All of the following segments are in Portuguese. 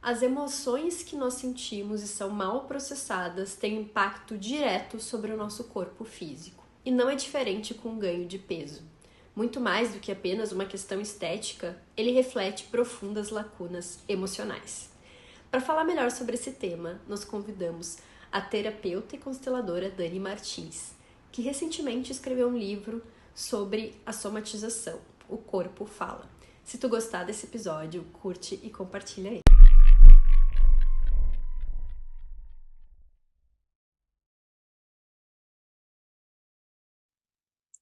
As emoções que nós sentimos e são mal processadas têm impacto direto sobre o nosso corpo físico. E não é diferente com o ganho de peso. Muito mais do que apenas uma questão estética, ele reflete profundas lacunas emocionais. Para falar melhor sobre esse tema, nós convidamos a terapeuta e consteladora Dani Martins, que recentemente escreveu um livro sobre a somatização, O Corpo Fala. Se tu gostar desse episódio, curte e compartilha aí.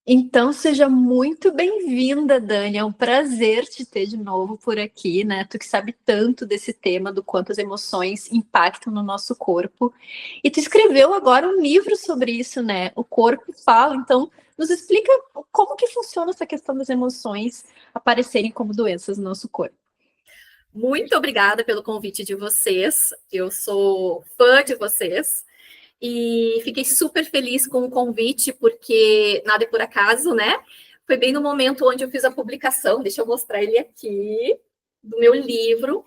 Então, seja muito bem-vinda, Dani. É um prazer te ter de novo por aqui, né? Tu que sabe tanto desse tema, do quanto as emoções impactam no nosso corpo. E tu escreveu agora um livro sobre isso, né? O Corpo Fala. Então, nos explica como que funciona essa questão das emoções aparecerem como doenças no nosso corpo. Muito obrigada pelo convite de vocês. Eu sou fã de vocês e fiquei super feliz com o convite, porque nada é por acaso, né? Foi bem no momento onde eu fiz a publicação, deixa eu mostrar ele aqui, do meu livro.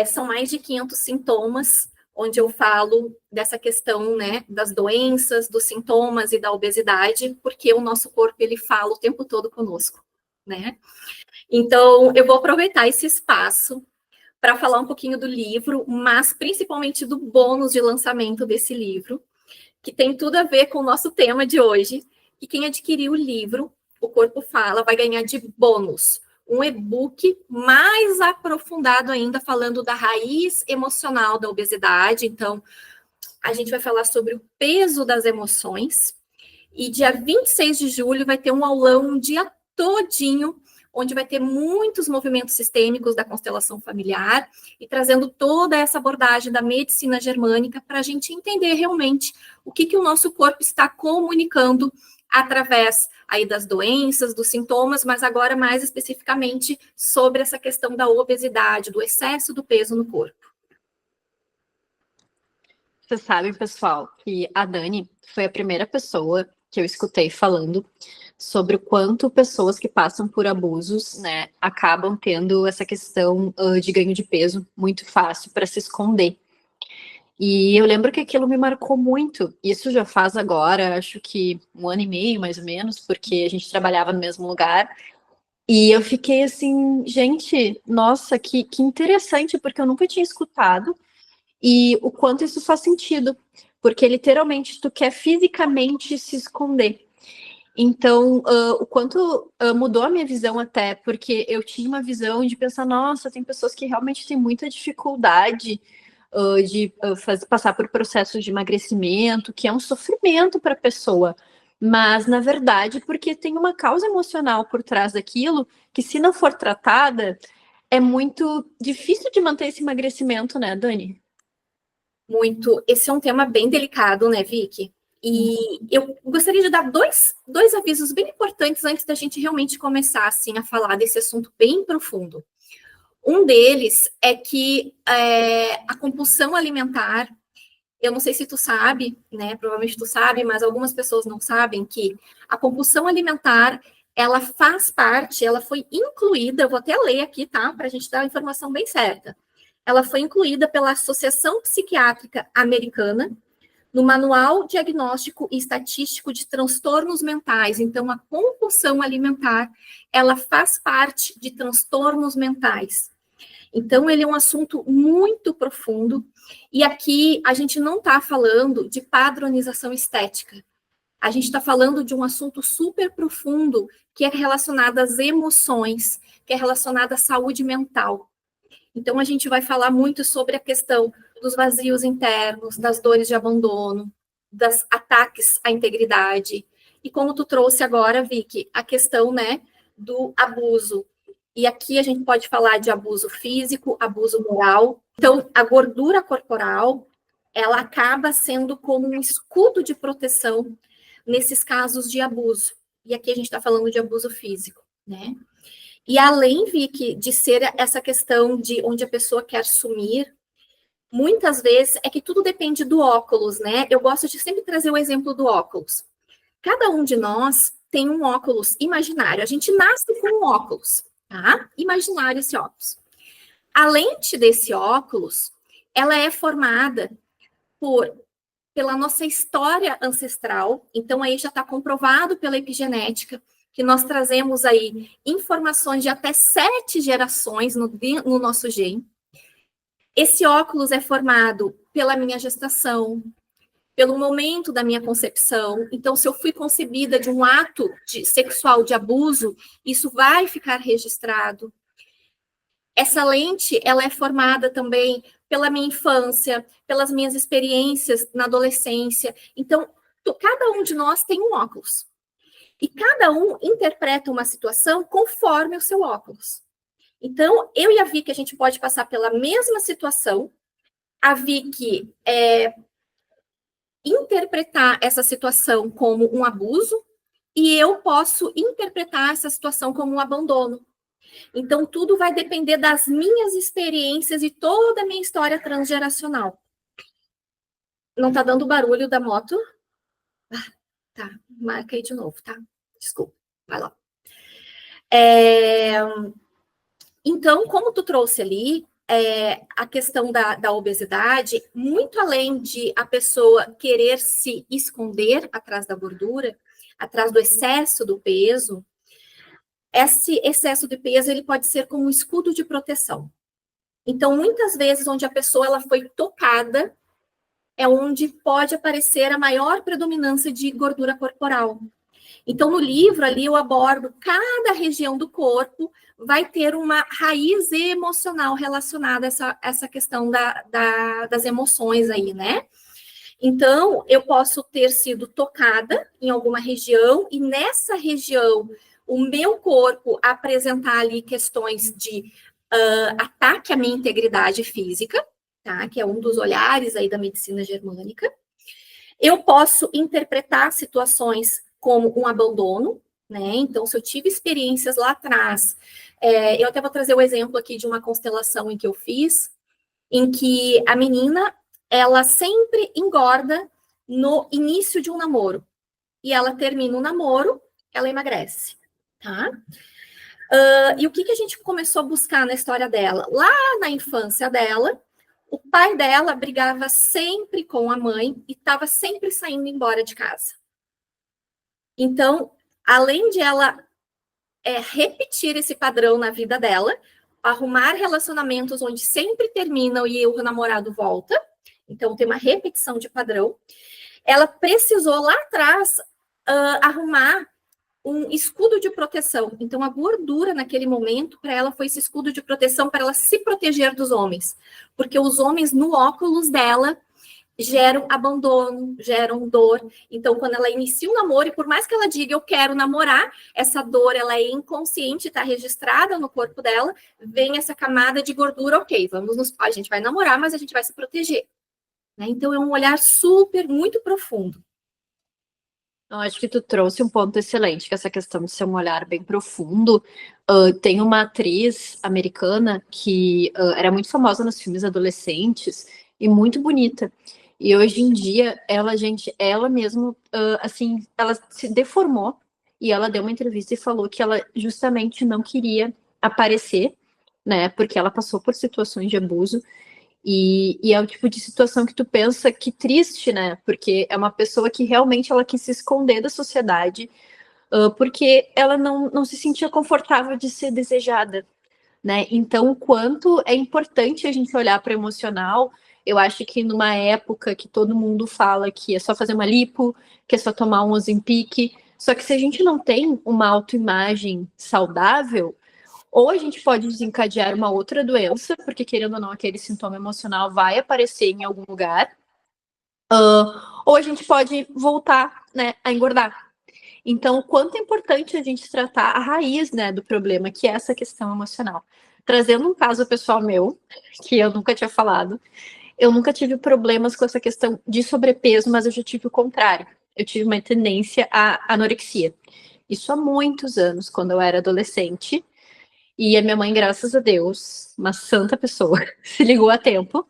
São mais de 500 sintomas, onde eu falo dessa questão, né, das doenças, dos sintomas e da obesidade, porque o nosso corpo, ele fala o tempo todo conosco, né? Então, eu vou aproveitar esse espaço para falar um pouquinho do livro, mas principalmente do bônus de lançamento desse livro, que tem tudo a ver com o nosso tema de hoje. E quem adquirir o livro, O Corpo Fala, vai ganhar de bônus um e-book mais aprofundado ainda, falando da raiz emocional da obesidade. Então, a gente vai falar sobre o peso das emoções. E dia 26 de julho vai ter um aulão um dia todinho, onde vai ter muitos movimentos sistêmicos da constelação familiar e trazendo toda essa abordagem da medicina germânica para a gente entender realmente o que o nosso corpo está comunicando através aí das doenças, dos sintomas, mas agora mais especificamente sobre essa questão da obesidade, do excesso do peso no corpo. Você sabe, pessoal, que a Dani foi a primeira pessoa que eu escutei falando sobre o quanto pessoas que passam por abusos, né, acabam tendo essa questão de ganho de peso muito fácil para se esconder. E eu lembro que aquilo me marcou muito. Isso já faz agora, acho que um ano e meio, mais ou menos, porque a gente trabalhava no mesmo lugar. E eu fiquei assim, gente, nossa, que interessante, porque eu nunca tinha escutado e o quanto isso faz sentido, porque literalmente tu quer fisicamente se esconder. Então, o quanto mudou a minha visão até, porque eu tinha uma visão de pensar, nossa, tem pessoas que realmente têm muita dificuldade de passar por processos de emagrecimento, que é um sofrimento para a pessoa. Mas, na verdade, porque tem uma causa emocional por trás daquilo, que se não for tratada, é muito difícil de manter esse emagrecimento, né, Dani? Muito. Esse é um tema bem delicado, né, Vicky? E eu gostaria de dar dois avisos bem importantes antes da gente realmente começar assim, a falar desse assunto bem profundo. Um deles é que a compulsão alimentar, eu não sei se tu sabe, né? Provavelmente tu sabe, mas algumas pessoas não sabem que a compulsão alimentar ela faz parte, ela foi incluída, eu vou até ler aqui, tá? Para a gente dar a informação bem certa. Ela foi incluída pela Associação Psiquiátrica Americana no Manual Diagnóstico e Estatístico de Transtornos Mentais. Então, a compulsão alimentar, ela faz parte de transtornos mentais. Então, ele é um assunto muito profundo, e aqui a gente não está falando de padronização estética. A gente está falando de um assunto super profundo, que é relacionado às emoções, que é relacionado à saúde mental. Então, a gente vai falar muito sobre a questão dos vazios internos, das dores de abandono, dos ataques à integridade. E como tu trouxe agora, Vicky, a questão, né, do abuso. E aqui a gente pode falar de abuso físico, abuso moral. Então, a gordura corporal, ela acaba sendo como um escudo de proteção nesses casos de abuso. E aqui a gente está falando de abuso físico, né? E além, Vicky, de ser essa questão de onde a pessoa quer sumir, muitas vezes é que tudo depende do óculos, né? Eu gosto de sempre trazer o exemplo do óculos. Cada um de nós tem um óculos imaginário. A gente nasce com um óculos, tá? Imaginário esse óculos. A lente desse óculos, ela é formada pela nossa história ancestral, então aí já está comprovado pela epigenética, que nós trazemos aí informações de até 7 gerações no nosso gene. Esse óculos é formado pela minha gestação, pelo momento da minha concepção. Então, se eu fui concebida de um ato sexual de abuso, isso vai ficar registrado. Essa lente, ela é formada também pela minha infância, pelas minhas experiências na adolescência. Então, cada um de nós tem um óculos. E cada um interpreta uma situação conforme o seu óculos. Então, eu e a Vicky, a gente pode passar pela mesma situação. A Vicky interpretar essa situação como um abuso e eu posso interpretar essa situação como um abandono. Então, tudo vai depender das minhas experiências e toda a minha história transgeracional. Não tá dando barulho da moto? Ah, tá, marca aí de novo, tá? Desculpa, vai lá. Então, como tu trouxe ali, a questão da obesidade, muito além de a pessoa querer se esconder atrás da gordura, atrás do excesso do peso, esse excesso de peso ele pode ser como um escudo de proteção. Então, muitas vezes, onde a pessoa ela foi tocada, é onde pode aparecer a maior predominância de gordura corporal. Então, no livro ali eu abordo cada região do corpo vai ter uma raiz emocional relacionada a essa questão das emoções aí, né? Então, eu posso ter sido tocada em alguma região e nessa região o meu corpo apresentar ali questões de ataque à minha integridade física, tá? Que é um dos olhares aí da medicina germânica. Eu posso interpretar situações como um abandono, né? Então, se eu tive experiências lá atrás, eu até vou trazer o exemplo aqui de uma constelação em que eu fiz, em que a menina, ela sempre engorda no início de um namoro. E ela termina o namoro, ela emagrece, tá? E o que a gente começou a buscar na história dela? Lá na infância dela, o pai dela brigava sempre com a mãe e estava sempre saindo embora de casa. Então, além de ela repetir esse padrão na vida dela, arrumar relacionamentos onde sempre terminam e o namorado volta, então tem uma repetição de padrão, ela precisou lá atrás arrumar um escudo de proteção. Então, a gordura naquele momento, para ela, foi esse escudo de proteção para ela se proteger dos homens. Porque os homens, no óculos dela, geram abandono, geram dor. Então, quando ela inicia um namoro, e por mais que ela diga eu quero namorar, essa dor ela é inconsciente, está registrada no corpo dela, vem essa camada de gordura, ok, a gente vai namorar, mas a gente vai se proteger. Né? Então, é um olhar muito profundo. Eu acho que tu trouxe um ponto excelente, que essa questão de ser um olhar bem profundo. Tem uma atriz americana que era muito famosa nos filmes adolescentes e muito bonita. E hoje em dia, ela mesma, assim, ela se deformou e ela deu uma entrevista e falou que ela justamente não queria aparecer, né, porque ela passou por situações de abuso. E é o tipo de situação que tu pensa que triste, né? Porque é uma pessoa que realmente ela quis se esconder da sociedade, porque ela não se sentia confortável de ser desejada, né? Então, o quanto é importante a gente olhar para o emocional, eu acho que numa época que todo mundo fala que é só fazer uma lipo, que é só tomar um Ozempic, só que se a gente não tem uma autoimagem saudável, ou a gente pode desencadear uma outra doença, porque querendo ou não, aquele sintoma emocional vai aparecer em algum lugar, ou a gente pode voltar, né, a engordar. Então, o quanto é importante a gente tratar a raiz, né, do problema, que é essa questão emocional. Trazendo um caso pessoal meu, que eu nunca tinha falado, eu nunca tive problemas com essa questão de sobrepeso, mas eu já tive o contrário. Eu tive uma tendência à anorexia. Isso há muitos anos, quando eu era adolescente. E a minha mãe, graças a Deus, uma santa pessoa, se ligou a tempo,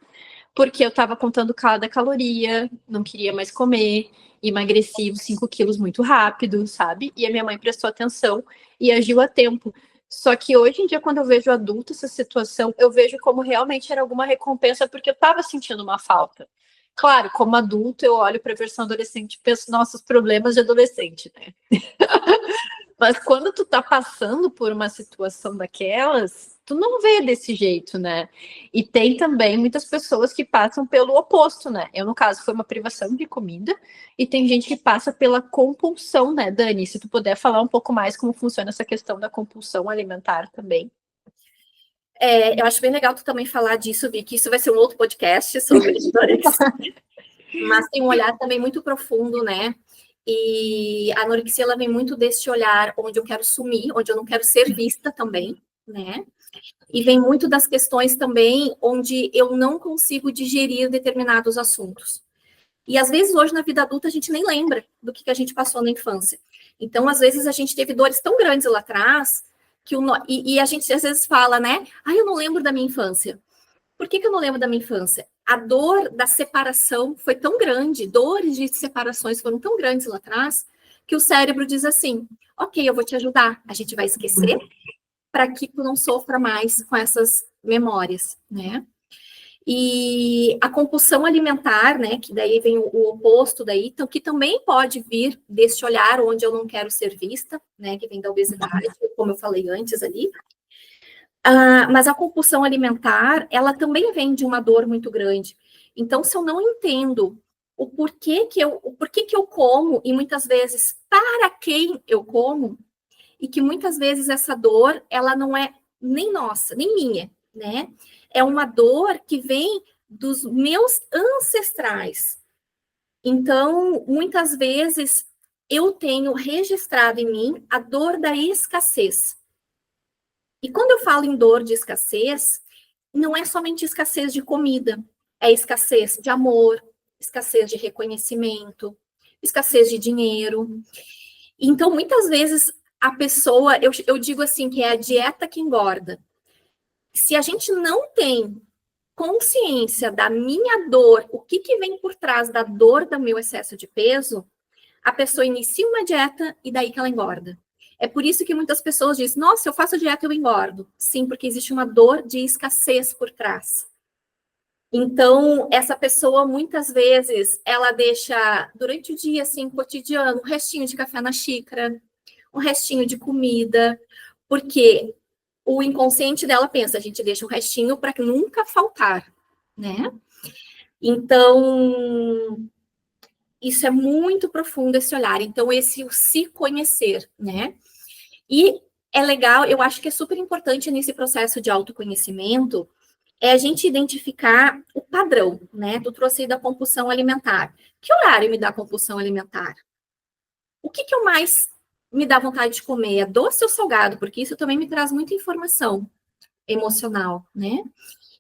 porque eu estava contando cada caloria, não queria mais comer, emagreci uns 5 quilos muito rápido, sabe? E a minha mãe prestou atenção e agiu a tempo. Só que hoje em dia, quando eu vejo adulto essa situação, eu vejo como realmente era alguma recompensa, porque eu estava sentindo uma falta. Claro, como adulto, eu olho para a versão adolescente e penso, nossos problemas de adolescente, né? Mas quando tu tá passando por uma situação daquelas, tu não vê desse jeito, né? E tem também muitas pessoas que passam pelo oposto, né? Eu, no caso, foi uma privação de comida, e tem gente que passa pela compulsão, né, Dani? Se tu puder falar um pouco mais como funciona essa questão da compulsão alimentar também. Eu acho bem legal tu também falar disso, Vicky. Isso vai ser um outro podcast sobre anorexia. Mas tem um olhar também muito profundo, né? E a anorexia, ela vem muito desse olhar onde eu quero sumir, onde eu não quero ser vista também, né? E vem muito das questões também onde eu não consigo digerir determinados assuntos. E às vezes hoje na vida adulta a gente nem lembra do que a gente passou na infância. Então, às vezes a gente teve dores tão grandes lá atrás que e a gente às vezes fala, né? Ah, eu não lembro da minha infância. Por que eu não lembro da minha infância? A dor da separação foi tão grande, dores de separações foram tão grandes lá atrás, que o cérebro diz assim: ok, eu vou te ajudar, a gente vai esquecer para que tu não sofra mais com essas memórias, né? E a compulsão alimentar, né, que daí vem o oposto daí, então, que também pode vir desse olhar onde eu não quero ser vista, né, que vem da obesidade, como eu falei antes ali. Mas a compulsão alimentar, ela também vem de uma dor muito grande. Então, se eu não entendo o porquê que eu como, e muitas vezes para quem eu como, e que muitas vezes essa dor, ela não é nem nossa, nem minha, né? É uma dor que vem dos meus ancestrais. Então, muitas vezes, eu tenho registrado em mim a dor da escassez. E quando eu falo em dor de escassez, não é somente escassez de comida, é escassez de amor, escassez de reconhecimento, escassez de dinheiro. Então, muitas vezes, a pessoa, eu digo assim, que é a dieta que engorda. Se a gente não tem consciência da minha dor, o que vem por trás da dor do meu excesso de peso, a pessoa inicia uma dieta e daí que ela engorda. É por isso que muitas pessoas dizem, nossa, eu faço dieta e eu engordo. Sim, porque existe uma dor de escassez por trás. Então, essa pessoa, muitas vezes, ela deixa, durante o dia, assim, cotidiano, um restinho de café na xícara, um restinho de comida, porque o inconsciente dela pensa, a gente deixa um restinho para nunca faltar, né? Então, isso é muito profundo, esse olhar. Então, esse o se conhecer, né? E é legal, eu acho que é super importante nesse processo de autoconhecimento, é a gente identificar o padrão, né? Tu trouxe aí da compulsão alimentar. Que horário me dá compulsão alimentar? O que eu mais me dá vontade de comer? É doce ou salgado? Porque isso também me traz muita informação emocional, né?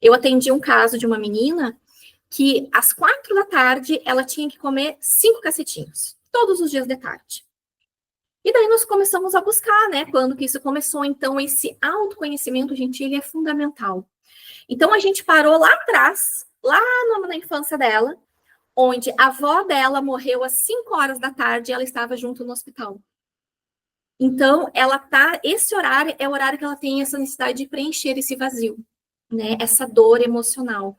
Eu atendi um caso de uma menina que às 4 da tarde ela tinha que comer 5 cacetinhos, todos os dias de tarde. E daí nós começamos a buscar, né? Quando que isso começou? Então, esse autoconhecimento, gente, ele é fundamental. Então, a gente parou lá atrás, lá na infância dela, onde a avó dela morreu às 5 horas da tarde e ela estava junto no hospital. Então, esse horário é o horário que ela tem essa necessidade de preencher esse vazio, né? Essa dor emocional.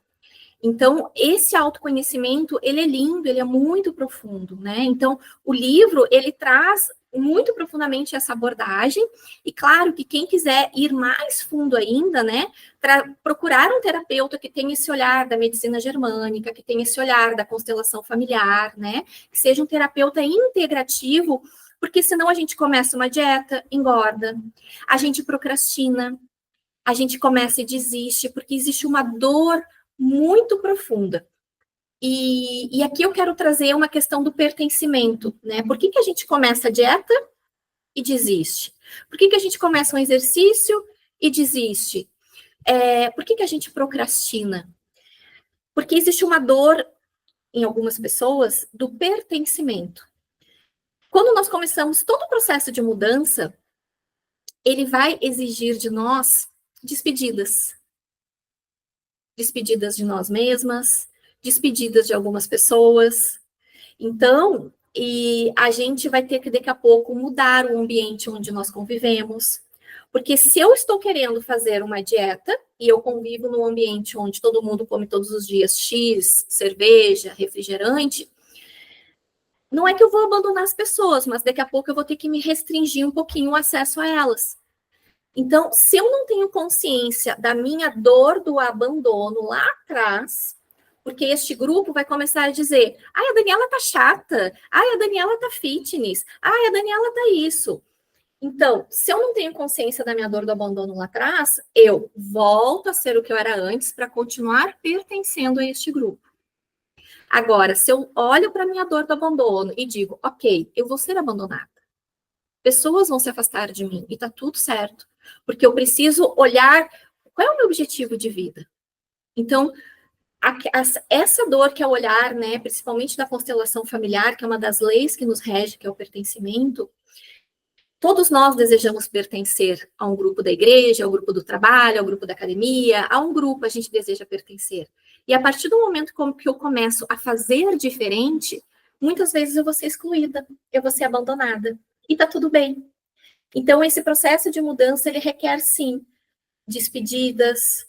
Então, esse autoconhecimento, ele é lindo, ele é muito profundo, né? Então, o livro, ele traz muito profundamente essa abordagem, e claro que quem quiser ir mais fundo ainda, né, procurar um terapeuta que tenha esse olhar da medicina germânica, que tenha esse olhar da constelação familiar, né, que seja um terapeuta integrativo, porque senão a gente começa uma dieta, engorda, a gente procrastina, a gente começa e desiste, porque existe uma dor muito profunda. E aqui eu quero trazer uma questão do pertencimento, né? Por que a gente começa a dieta e desiste? Por que a gente começa um exercício e desiste? Por que a gente procrastina? Porque existe uma dor em algumas pessoas do pertencimento. Quando nós começamos todo o processo de mudança, ele vai exigir de nós despedidas. Despedidas de nós mesmas, despedidas de algumas pessoas. Então, e a gente vai ter que, daqui a pouco, mudar o ambiente onde nós convivemos. Porque se eu estou querendo fazer uma dieta e eu convivo num ambiente onde todo mundo come todos os dias X, cerveja, refrigerante, não é que eu vou abandonar as pessoas, mas daqui a pouco eu vou ter que me restringir um pouquinho o acesso a elas. Então, se eu não tenho consciência da minha dor do abandono lá atrás, porque este grupo vai começar a dizer, ai, a Daniela tá chata, ai, a Daniela tá fitness, ai, a Daniela tá isso. Então, se eu não tenho consciência da minha dor do abandono lá atrás, eu volto a ser o que eu era antes para continuar pertencendo a este grupo. Agora, se eu olho para a minha dor do abandono e digo, ok, eu vou ser abandonada, pessoas vão se afastar de mim e tá tudo certo, porque eu preciso olhar qual é o meu objetivo de vida. Então, essa dor que é o olhar, né, principalmente da constelação familiar, que é uma das leis que nos rege, que é o pertencimento, todos nós desejamos pertencer a um grupo da igreja, ao grupo do trabalho, ao grupo da academia, a um grupo a gente deseja pertencer. E a partir do momento que eu começo a fazer diferente, muitas vezes eu vou ser excluída, eu vou ser abandonada. E tá tudo bem. Então, esse processo de mudança, ele requer, sim, despedidas,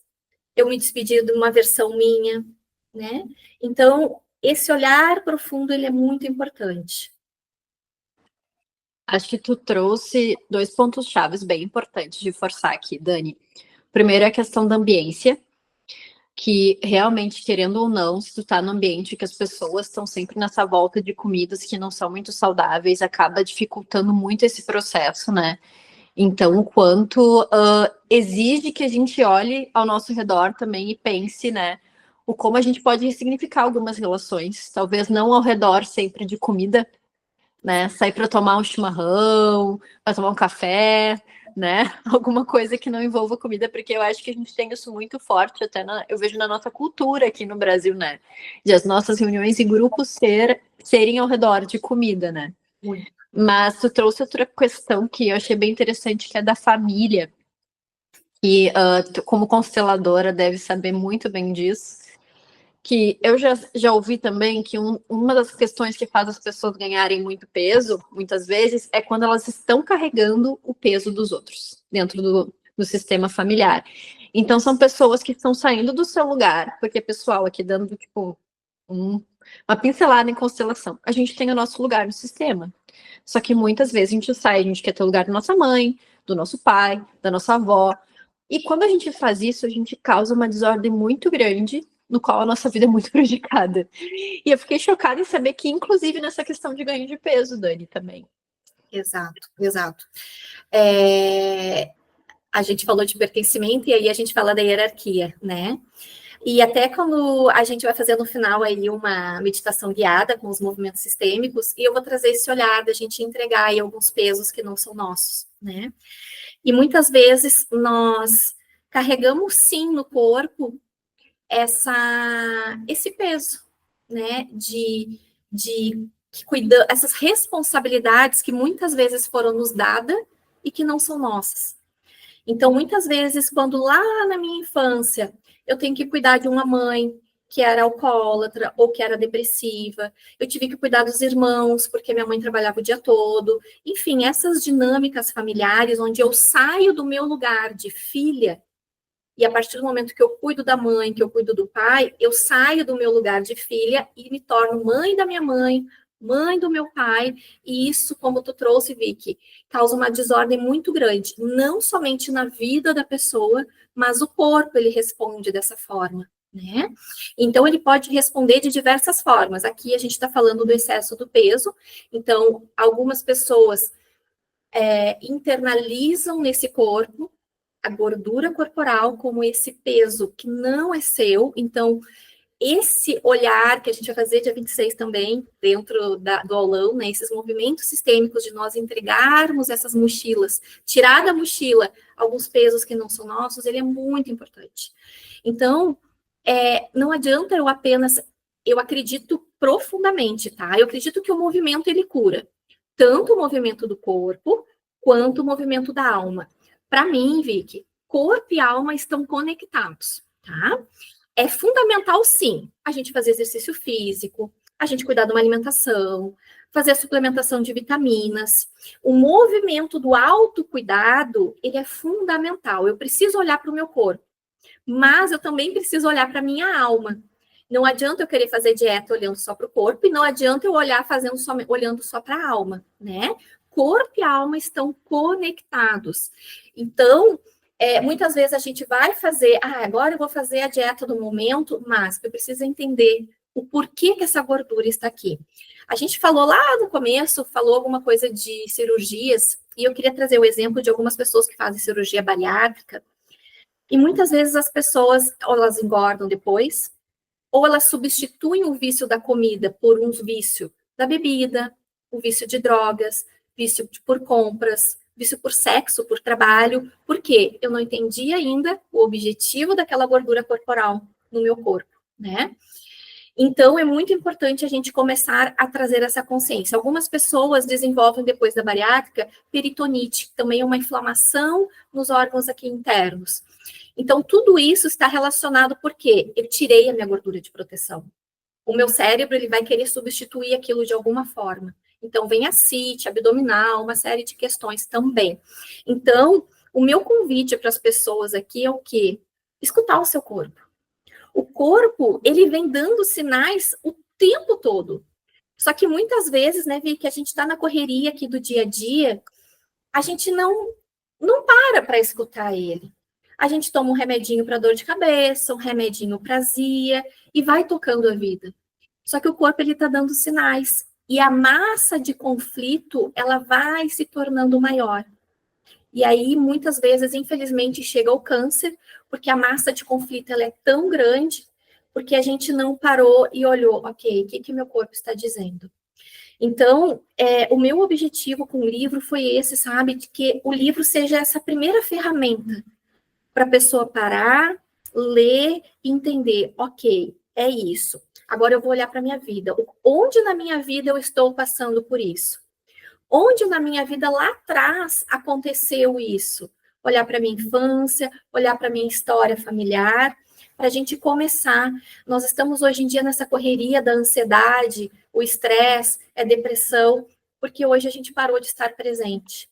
eu me despedir de uma versão minha, né? Então, esse olhar profundo, ele é muito importante. Acho que tu trouxe dois pontos chaves bem importantes de forçar aqui, Dani. Primeiro é a questão da ambiência, que realmente, querendo ou não, se tu tá no ambiente que as pessoas estão sempre nessa volta de comidas que não são muito saudáveis, acaba dificultando muito esse processo, né? Então, o quanto exige que a gente olhe ao nosso redor também e pense, né? O como a gente pode ressignificar algumas relações, talvez não ao redor sempre de comida, né? Sair para tomar um chimarrão, para tomar um café, né? Alguma coisa que não envolva comida, porque eu acho que a gente tem isso muito forte, até eu vejo na nossa cultura aqui no Brasil, né? De as nossas reuniões e grupos serem ao redor de comida, né? Muito. Mas tu trouxe outra questão que eu achei bem interessante, que é da família. E tu, como consteladora, deve saber muito bem disso. Que eu já ouvi também que uma das questões que faz as pessoas ganharem muito peso, muitas vezes, é quando elas estão carregando o peso dos outros dentro do sistema familiar. Então, são pessoas que estão saindo do seu lugar, porque, pessoal, aqui dando, tipo, uma pincelada em constelação, a gente tem o nosso lugar no sistema. Só que muitas vezes a gente sai, a gente quer ter o lugar da nossa mãe, do nosso pai, da nossa avó. E quando a gente faz isso, a gente causa uma desordem muito grande, no qual a nossa vida é muito prejudicada. E eu fiquei chocada em saber que, inclusive, nessa questão de ganho de peso, Dani, também. Exato, exato. A gente falou de pertencimento e aí a gente fala da hierarquia, né? E até quando a gente vai fazer no final aí uma meditação guiada com os movimentos sistêmicos, e eu vou trazer esse olhar da gente entregar aí alguns pesos que não são nossos, né? E muitas vezes nós carregamos sim no corpo esse peso, né? De cuidar, essas responsabilidades que muitas vezes foram nos dadas e que não são nossas. Então, muitas vezes, quando lá na minha infância eu tenho que cuidar de uma mãe que era alcoólatra ou que era depressiva, eu tive que cuidar dos irmãos porque minha mãe trabalhava o dia todo. Enfim, essas dinâmicas familiares onde eu saio do meu lugar de filha e a partir do momento que eu cuido da mãe, que eu cuido do pai, eu saio do meu lugar de filha e me torno mãe da minha mãe, mãe do meu pai, e isso, como tu trouxe, Vicky, causa uma desordem muito grande, não somente na vida da pessoa, mas o corpo, ele responde dessa forma, né? Então, ele pode responder de diversas formas. Aqui a gente está falando do excesso do peso, então, algumas pessoas internalizam nesse corpo a gordura corporal como esse peso que não é seu. Então, esse olhar que a gente vai fazer dia 26 também, dentro do aulão, né, esses movimentos sistêmicos de nós entregarmos essas mochilas, tirar da mochila alguns pesos que não são nossos, ele é muito importante. Então, não adianta eu acredito profundamente, tá? Eu acredito que o movimento, ele cura. Tanto o movimento do corpo, quanto o movimento da alma. Para mim, Vicky, corpo e alma estão conectados, tá? É fundamental, sim, a gente fazer exercício físico, a gente cuidar de uma alimentação, fazer a suplementação de vitaminas. O movimento do autocuidado, ele é fundamental. Eu preciso olhar para o meu corpo, mas eu também preciso olhar para a minha alma. Não adianta eu querer fazer dieta olhando só para o corpo e não adianta eu olhar olhando só para a alma, né? Corpo e alma estão conectados. Então, muitas vezes a gente vai fazer, agora eu vou fazer a dieta do momento, mas eu preciso entender o porquê que essa gordura está aqui. A gente falou lá no começo, falou alguma coisa de cirurgias, e eu queria trazer o exemplo de algumas pessoas que fazem cirurgia bariátrica, e muitas vezes as pessoas, ou elas engordam depois, ou elas substituem o vício da comida por um vício da bebida, o vício de drogas, vício por compras, vício por sexo, por trabalho, porque eu não entendi ainda o objetivo daquela gordura corporal no meu corpo, né? Então, é muito importante a gente começar a trazer essa consciência. Algumas pessoas desenvolvem, depois da bariátrica, peritonite, que também é uma inflamação nos órgãos aqui internos. Então, tudo isso está relacionado porque eu tirei a minha gordura de proteção. O meu cérebro, ele vai querer substituir aquilo de alguma forma. Então, vem a CIT, abdominal, uma série de questões também. Então, o meu convite para as pessoas aqui é o quê? Escutar o seu corpo. O corpo, ele vem dando sinais o tempo todo. Só que muitas vezes, né, Vi, que a gente está na correria aqui do dia a dia, a gente não para escutar ele. A gente toma um remedinho para dor de cabeça, um remedinho para azia e vai tocando a vida. Só que o corpo, ele está dando sinais. E a massa de conflito, ela vai se tornando maior. E aí, muitas vezes, infelizmente, chega ao câncer, porque a massa de conflito ela é tão grande, porque a gente não parou e olhou, ok, o que meu corpo está dizendo? Então, o meu objetivo com o livro foi esse, sabe? De que o livro seja essa primeira ferramenta para a pessoa parar, ler e entender, ok, é isso. Agora eu vou olhar para a minha vida. Onde na minha vida eu estou passando por isso? Onde na minha vida lá atrás aconteceu isso? Olhar para minha infância, olhar para minha história familiar, para a gente começar. Nós estamos hoje em dia nessa correria da ansiedade, o estresse, a depressão, porque hoje a gente parou de estar presente.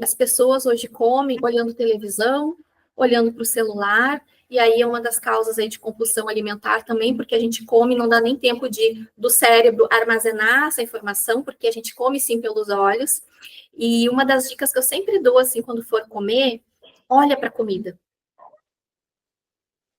As pessoas hoje comem olhando televisão, olhando para o celular, e aí é uma das causas aí de compulsão alimentar também, porque a gente come, não dá nem tempo do cérebro armazenar essa informação, porque a gente come sim pelos olhos. E uma das dicas que eu sempre dou, assim, quando for comer, olha para a comida.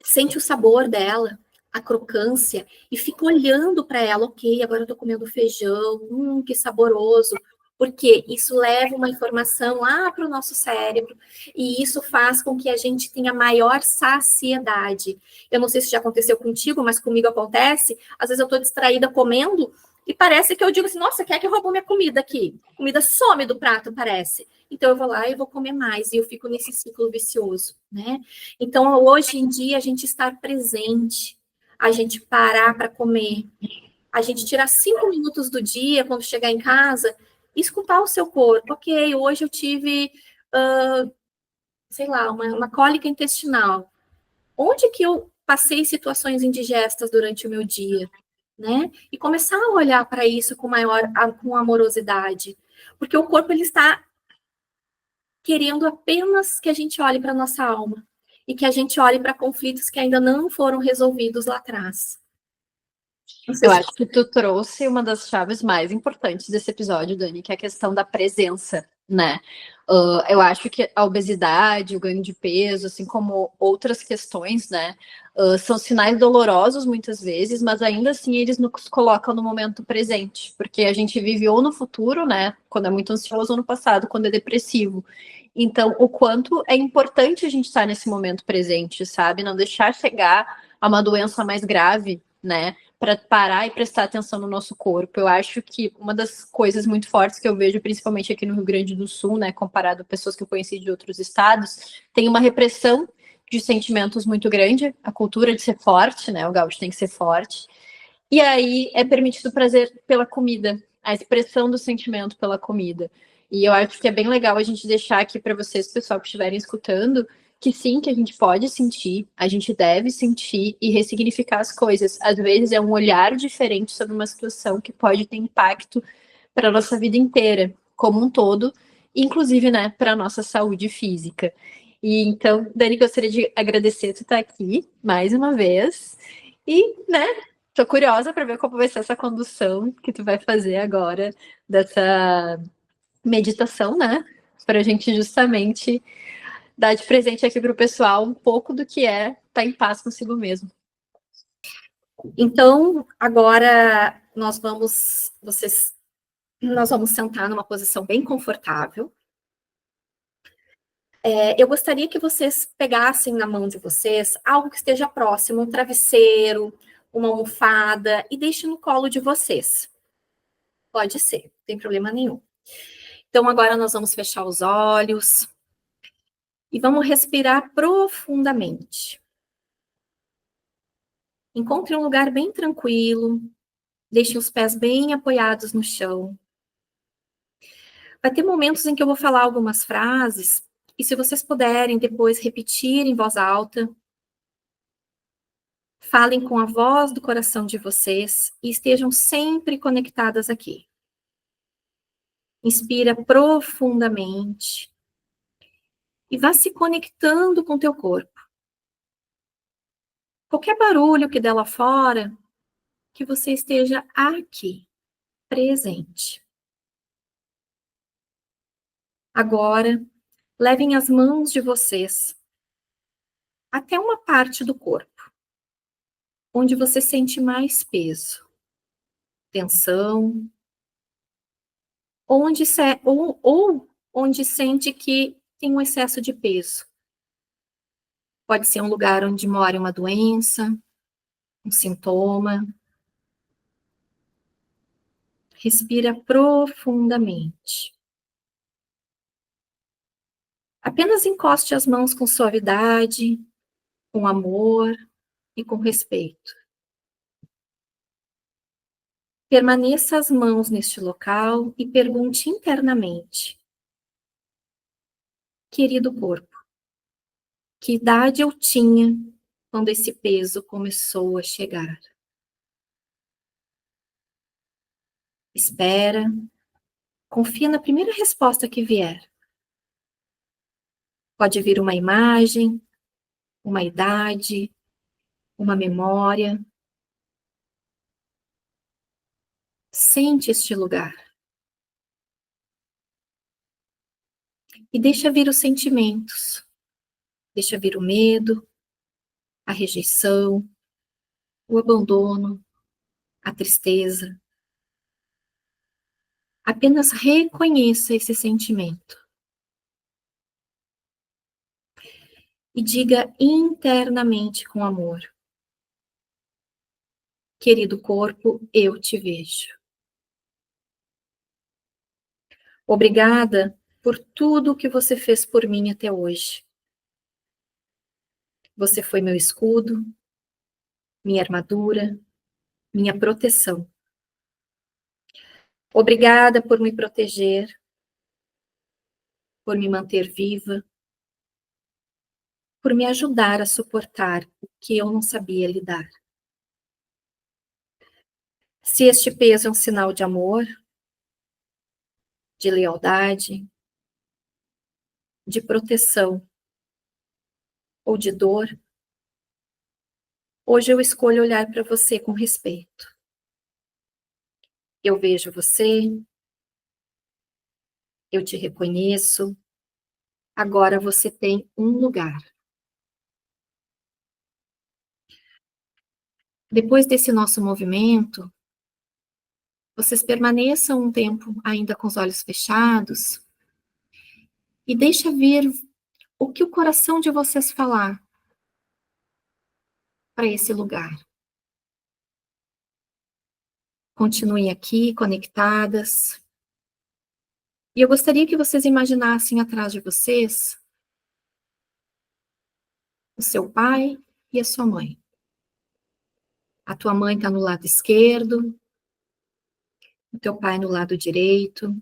Sente o sabor dela, a crocância, e fica olhando para ela, ok, agora eu estou comendo feijão, que saboroso, porque isso leva uma informação lá para o nosso cérebro, e isso faz com que a gente tenha maior saciedade. Eu não sei se já aconteceu contigo, mas comigo acontece, às vezes eu estou distraída comendo, e parece que eu digo assim, nossa, quem é que roubou minha comida aqui? Comida some do prato, parece. Então eu vou lá e vou comer mais, e eu fico nesse ciclo vicioso, né? Então, hoje em dia, a gente estar presente, a gente parar para comer, a gente tirar 5 minutos do dia, quando chegar em casa, e escutar o seu corpo. Ok, hoje eu tive, sei lá, uma cólica intestinal. Onde que eu passei situações indigestas durante o meu dia? Né? E começar a olhar para isso com amorosidade. Porque o corpo, ele está querendo apenas que a gente olhe para a nossa alma. E que a gente olhe para conflitos que ainda não foram resolvidos lá atrás. Eu acho que tu trouxe uma das chaves mais importantes desse episódio, Dani, que é a questão da presença, né? Eu acho que a obesidade, o ganho de peso, assim como outras questões, né, são sinais dolorosos muitas vezes, mas ainda assim eles nos colocam no momento presente, porque a gente vive ou no futuro, né, quando é muito ansioso, ou no passado, quando é depressivo. Então, o quanto é importante a gente estar nesse momento presente, sabe? Não deixar chegar a uma doença mais grave, né? Para parar e prestar atenção no nosso corpo. Eu acho que uma das coisas muito fortes que eu vejo, principalmente aqui no Rio Grande do Sul, né, comparado a pessoas que eu conheci de outros estados, tem uma repressão de sentimentos muito grande, a cultura de ser forte, né, o gaúcho tem que ser forte, e aí é permitido o prazer pela comida, a expressão do sentimento pela comida. E eu acho que é bem legal a gente deixar aqui para vocês, pessoal que estiverem escutando, que sim, que a gente pode sentir, a gente deve sentir e ressignificar as coisas. Às vezes é um olhar diferente sobre uma situação que pode ter impacto para a nossa vida inteira, como um todo, inclusive, né, para a nossa saúde física. E então, Dani, gostaria de agradecer tu estar aqui mais uma vez. E, né, tô curiosa para ver como vai ser essa condução que tu vai fazer agora dessa meditação, né? Para a gente justamente dar de presente aqui para o pessoal um pouco do que é estar em paz consigo mesmo. Então, agora nós vamos sentar numa posição bem confortável. Eu gostaria que vocês pegassem na mão de vocês algo que esteja próximo, um travesseiro, uma almofada, e deixem no colo de vocês. Pode ser, não tem problema nenhum. Então, agora nós vamos fechar os olhos e vamos respirar profundamente. Encontre um lugar bem tranquilo, deixe os pés bem apoiados no chão. Vai ter momentos em que eu vou falar algumas frases, e se vocês puderem depois repetir em voz alta, falem com a voz do coração de vocês e estejam sempre conectadas aqui. Inspira profundamente e vá se conectando com o teu corpo. Qualquer barulho que dê lá fora, que você esteja aqui, presente. Agora, levem as mãos de vocês até uma parte do corpo, onde você sente mais peso, tensão, ou onde sente que tem um excesso de peso. Pode ser um lugar onde mora uma doença, um sintoma. Respira profundamente. Apenas encoste as mãos com suavidade, com amor e com respeito. Permaneça as mãos neste local e pergunte internamente: querido corpo, que idade eu tinha quando esse peso começou a chegar? Espera, confia na primeira resposta que vier. Pode vir uma imagem, uma idade, uma memória. Sente este lugar. E deixa vir os sentimentos. Deixa vir o medo, a rejeição, o abandono, a tristeza. Apenas reconheça esse sentimento. E diga internamente com amor: querido corpo, eu te vejo. Obrigada por tudo o que você fez por mim até hoje. Você foi meu escudo, minha armadura, minha proteção. Obrigada por me proteger, por me manter viva, por me ajudar a suportar o que eu não sabia lidar. Se este peso é um sinal de amor, de lealdade, de proteção ou de dor, hoje eu escolho olhar para você com respeito. Eu vejo você, eu te reconheço, agora você tem um lugar. Depois desse nosso movimento, vocês permaneçam um tempo ainda com os olhos fechados e deixa vir o que o coração de vocês falar para esse lugar. Continuem aqui, conectadas. E eu gostaria que vocês imaginassem atrás de vocês o seu pai e a sua mãe. A tua mãe está no lado esquerdo, o teu pai no lado direito.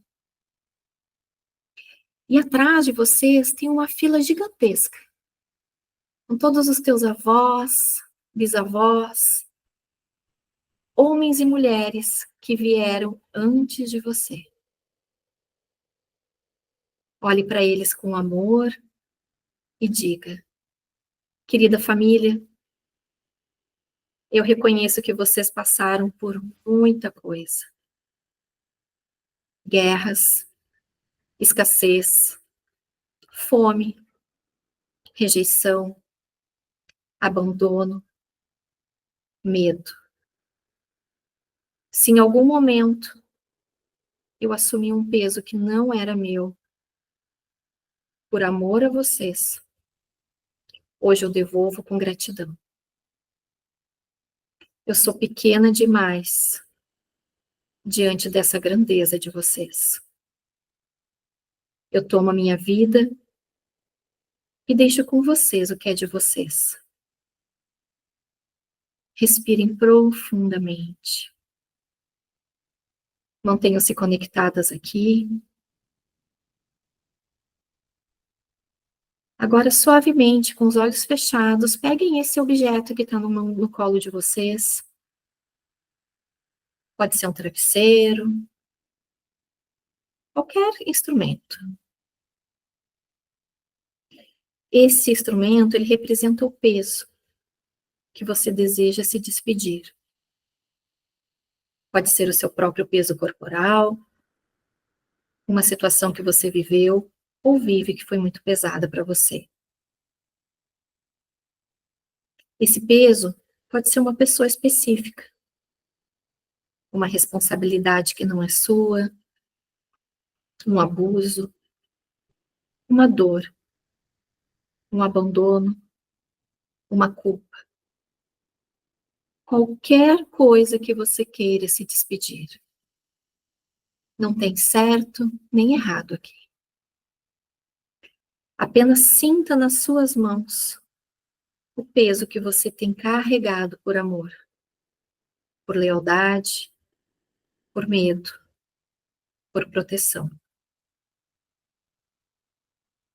E atrás de vocês tem uma fila gigantesca com todos os teus avós, bisavós, homens e mulheres que vieram antes de você. Olhe para eles com amor e diga: querida família, eu reconheço que vocês passaram por muita coisa. Guerras, escassez, fome, rejeição, abandono, medo. Se em algum momento eu assumi um peso que não era meu, por amor a vocês, hoje eu devolvo com gratidão. Eu sou pequena demais diante dessa grandeza de vocês. Eu tomo a minha vida e deixo com vocês o que é de vocês. Respirem profundamente. Mantenham-se conectadas aqui. Agora, suavemente, com os olhos fechados, peguem esse objeto que está no colo de vocês. Pode ser um travesseiro, qualquer instrumento. Esse instrumento, ele representa o peso que você deseja se despedir. Pode ser o seu próprio peso corporal, uma situação que você viveu ou vive que foi muito pesada para você. Esse peso pode ser uma pessoa específica, uma responsabilidade que não é sua, um abuso, uma dor, um abandono, uma culpa. Qualquer coisa que você queira se despedir. Não tem certo nem errado aqui. Apenas sinta nas suas mãos o peso que você tem carregado por amor, por lealdade, por medo, por proteção.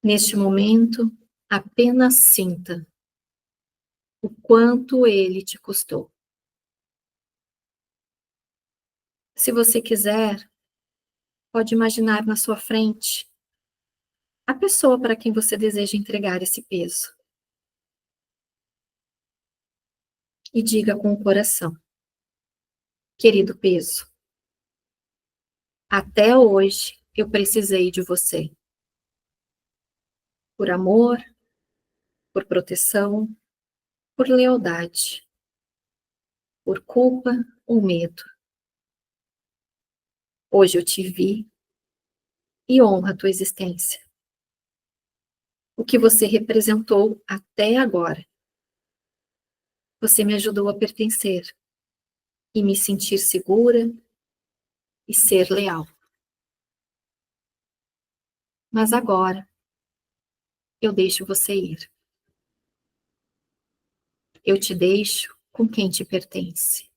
Neste momento, apenas sinta o quanto ele te custou. Se você quiser, pode imaginar na sua frente a pessoa para quem você deseja entregar esse peso. E diga com o coração: querido peso, até hoje eu precisei de você. Por amor, por proteção, por lealdade, por culpa ou medo. Hoje eu te vi e honro a tua existência. O que você representou até agora. Você me ajudou a pertencer e me sentir segura e ser leal. Mas agora, eu deixo você ir. Eu te deixo com quem te pertence.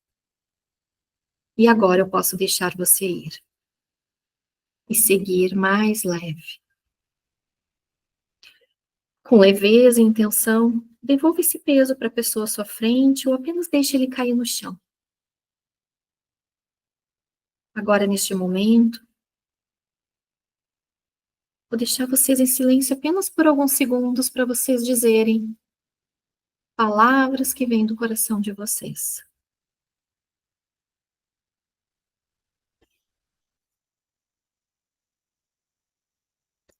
E agora eu posso deixar você ir. E seguir mais leve. Com leveza e intenção, devolva esse peso para a pessoa à sua frente ou apenas deixe ele cair no chão. Agora, neste momento, vou deixar vocês em silêncio apenas por alguns segundos para vocês dizerem palavras que vêm do coração de vocês.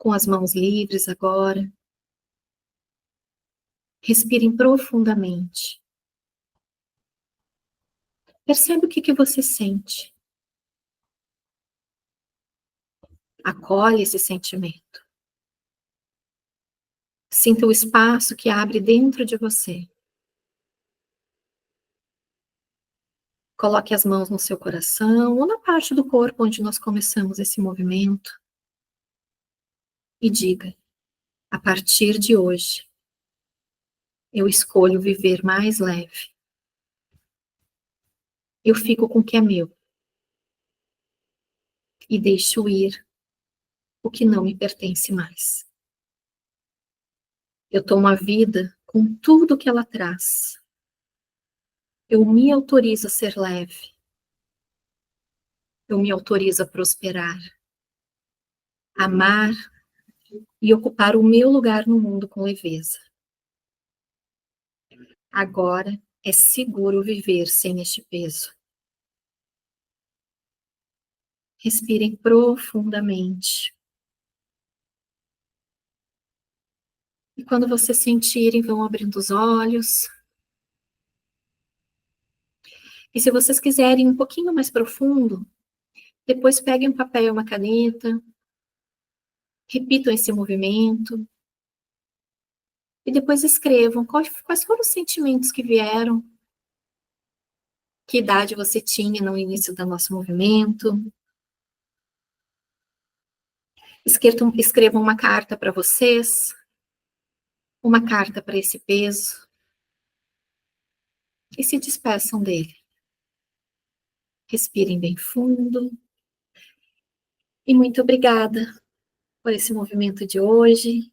Com as mãos livres agora. Respirem profundamente. Percebe o que você sente. Acolhe esse sentimento. Sinta o espaço que abre dentro de você. Coloque as mãos no seu coração ou na parte do corpo onde nós começamos esse movimento. E diga: a partir de hoje, eu escolho viver mais leve. Eu fico com o que é meu. E deixo ir o que não me pertence mais. Eu tomo a vida com tudo que ela traz. Eu me autorizo a ser leve. Eu me autorizo a prosperar, amar e ocupar o meu lugar no mundo com leveza. Agora é seguro viver sem este peso. Respirem profundamente. E quando vocês sentirem, vão abrindo os olhos. E se vocês quiserem um pouquinho mais profundo, depois peguem um papel e uma caneta, repitam esse movimento, e depois escrevam quais foram os sentimentos que vieram, que idade você tinha no início do nosso movimento. Escrevam uma carta para vocês, uma carta para esse peso, e se despeçam dele. Respirem bem fundo. E muito obrigada por esse movimento de hoje.